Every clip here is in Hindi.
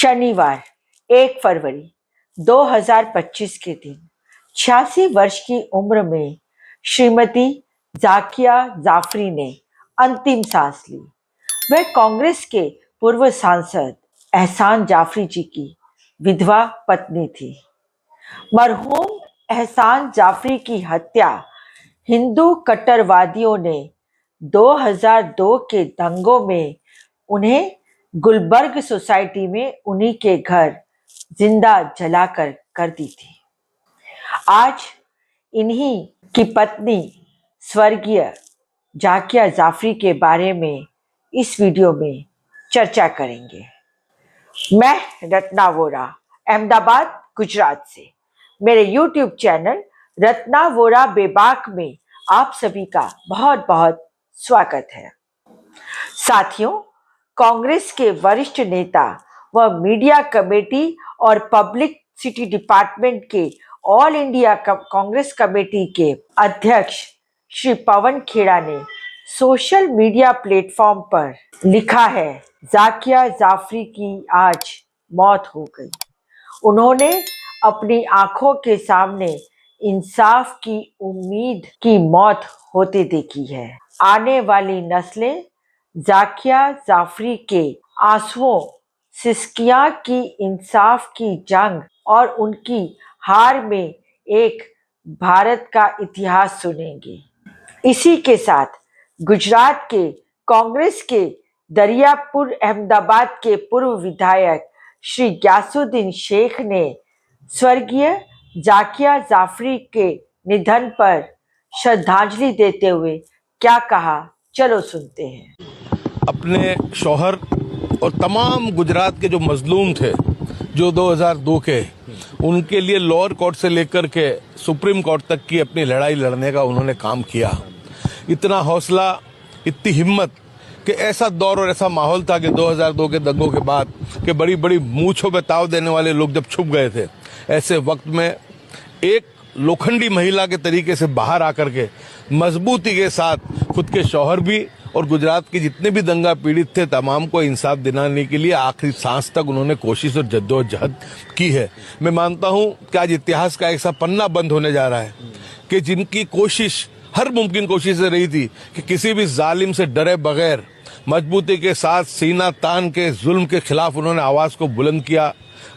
शनिवार 1 फरवरी 2025 के दिन 86 वर्ष की उम्र में श्रीमती जाकिया जाफरी ने अंतिम सांस ली। वह कांग्रेस के पूर्व सांसद एहसान जाफरी जी की विधवा पत्नी थी। मरहूम एहसान जाफरी की हत्या हिंदू कट्टरवादियों ने 2002 के दंगों में उन्हें गुलबर्ग सोसाइटी में उन्हीं के घर जिंदा जलाकर कर दी थी। आज इन्हीं की पत्नी स्वर्गीय जाकिया जाफरी के बारे में इस वीडियो में चर्चा करेंगे। मैं रत्ना वोरा अहमदाबाद गुजरात से मेरे YouTube चैनल रत्ना वोरा बेबाक में आप सभी का बहुत बहुत स्वागत है। साथियों, कांग्रेस के वरिष्ठ नेता व मीडिया कमेटी और पब्लिक सिटी डिपार्टमेंट के ऑल इंडिया कांग्रेस कमेटी के अध्यक्ष श्री पवन खेड़ा ने सोशल मीडिया प्लेटफॉर्म पर लिखा है, जाकिया जाफरी की आज मौत हो गई। उन्होंने अपनी आंखों के सामने इंसाफ की उम्मीद की मौत होते देखी है। आने वाली नस्लें जाकिया जाफरी के आंसुओं, सिसकियां की इंसाफ की जंग और उनकी हार में एक भारत का इतिहास सुनेंगे। इसी के साथ गुजरात के कांग्रेस के दरियापुर अहमदाबाद के पूर्व विधायक श्री ग्यासुद्दीन शेख ने स्वर्गीय जाकिया जाफरी के निधन पर श्रद्धांजलि देते हुए क्या कहा, चलो सुनते हैं। अपने शौहर और तमाम गुजरात के जो मजलूम थे, जो 2002 के, उनके लिए लोअर कोर्ट से लेकर के सुप्रीम कोर्ट तक की अपनी लड़ाई लड़ने का उन्होंने काम किया। इतना हौसला, इतनी हिम्मत कि ऐसा दौर और ऐसा माहौल था कि 2002 के दंगों के बाद कि बड़ी बड़ी मूंछों पे ताव देने वाले लोग जब छुप गए थे, ऐसे वक्त में एक लोखंडी महिला के तरीके से बाहर आकर के मजबूती के साथ खुद के शौहर भी और गुजरात के जितने भी दंगा पीड़ित थे तमाम को इंसाफ दिलाने के लिए आखिरी सांस तक उन्होंने कोशिश और जद्दोजहद की है। मैं मानता हूं कि आज इतिहास का ऐसा पन्ना बंद होने जा रहा है कि जिनकी कोशिश हर मुमकिन कोशिश से रही थी कि किसी भी जालिम से डरे बगैर मजबूती के साथ सीना तान के जुल्म के खिलाफ उन्होंने आवाज को बुलंद किया।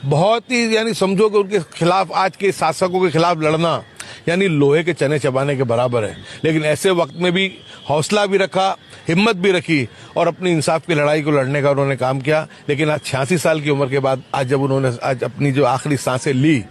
बहुत ही यानी समझो कि उनके खिलाफ आज के शासकों के खिलाफ लड़ना यानी लोहे के चने चबाने के बराबर है। लेकिन ऐसे वक्त में भी हौसला भी रखा, हिम्मत भी रखी और अपनी इंसाफ की लड़ाई को लड़ने का उन्होंने काम किया। लेकिन आज 86 साल की उम्र के बाद आज जब उन्होंने आज अपनी जो आखिरी सांसें ली,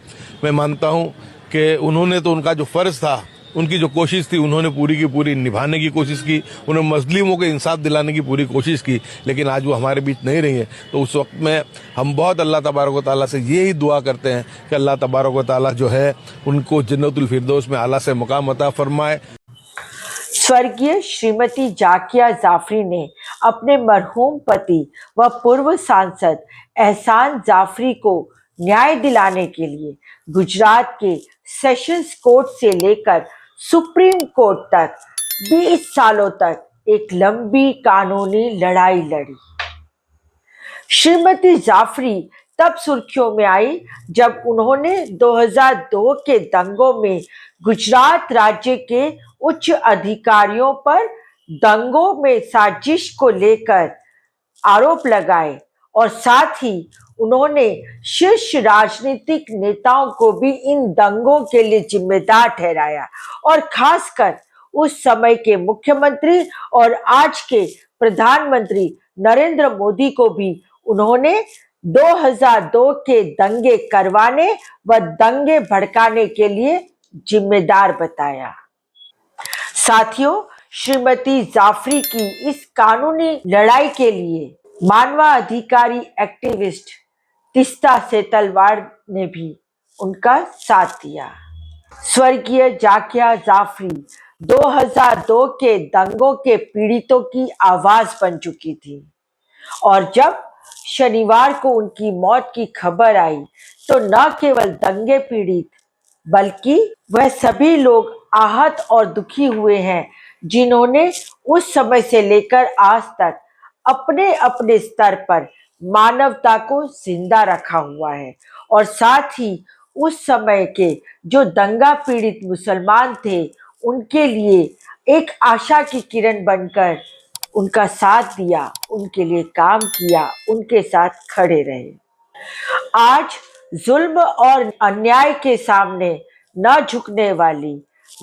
मैं मानता हूं कि उन्होंने तो उनका जो फर्ज था, उनकी जो कोशिश थी, उन्होंने पूरी की पूरी निभाने की कोशिश की। उन्होंने मजलूमों को इंसाफ दिलाने की पूरी कोशिश की। लेकिन आज वो हमारे बीच नहीं रही है। तो उस वक्त में हम बहुत अल्लाह तबारक व तआला से यही दुआ करते हैं कि अल्लाह तबारक व तआला जो है उनको जन्नतुल फिरदौस में आला से मुकाम अता फरमाए। स्वर्गीय श्रीमती जाकिया जाफरी ने अपने मरहूम पति व पूर्व सांसद एहसान जाफरी को न्याय दिलाने के लिए गुजरात के सेशंस कोर्ट से लेकर सुप्रीम कोर्ट तक 20 सालों तक एक लंबी कानूनी लड़ाई लड़ी। श्रीमती जाफरी तब सुर्खियों में आई जब उन्होंने 2002 के दंगों में गुजरात राज्य के उच्च अधिकारियों पर दंगों में साजिश को लेकर आरोप लगाए और साथ ही उन्होंने शीर्ष राजनीतिक नेताओं को भी इन दंगों के लिए जिम्मेदार ठहराया और खासकर उस समय के मुख्यमंत्री और आज के प्रधानमंत्री नरेंद्र मोदी को भी उन्होंने 2002 के दंगे करवाने व दंगे भड़काने के लिए जिम्मेदार बताया। साथियों, श्रीमती जाफरी की इस कानूनी लड़ाई के लिए मानवाधिकारी एक्टिविस्ट तिस्ता सेतलवाड़ ने भी उनका साथ दिया। स्वर्गीय जाकिया जाफरी 2002 के दंगों के पीड़ितों की आवाज बन चुकी थी और जब शनिवार को उनकी मौत की खबर आई तो न केवल दंगे पीड़ित बल्कि वह सभी लोग आहत और दुखी हुए हैं जिन्होंने उस समय से लेकर आज तक अपने अपने स्तर पर मानवता को जिंदा रखा हुआ है और साथ ही उस समय के जो दंगा पीड़ित मुसलमान थे उनके लिए एक आशा की किरण बनकर उनका साथ दिया, उनके लिए काम किया, उनके साथ खड़े रहे। आज जुल्म और अन्याय के सामने न झुकने वाली,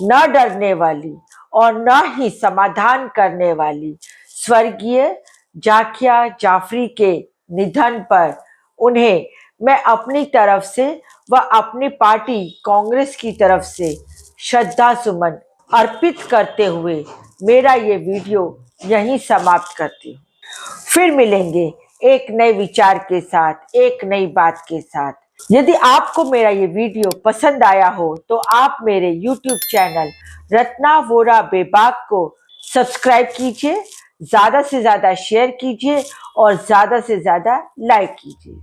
न डरने वाली और न ही समाधान करने वाली स्वर्गीय जाकिया जाफरी के निधन पर उन्हें मैं अपनी तरफ से व अपनी पार्टी कांग्रेस की तरफ से श्रद्धा सुमन अर्पित करते हुए मेरा ये वीडियो यहीं समाप्त करती हूँ। फिर मिलेंगे एक नए विचार के साथ, एक नई बात के साथ। यदि आपको मेरा ये वीडियो पसंद आया हो तो आप मेरे YouTube चैनल रत्ना वोरा बेबाक को सब्सक्राइब कीजिए, ज्यादा से ज्यादा शेयर कीजिए और ज्यादा से ज्यादा लाइक कीजिए।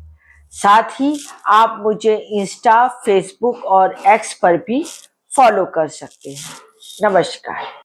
साथ ही आप मुझे इंस्टा, फेसबुक और एक्स पर भी फॉलो कर सकते हैं। नमस्कार।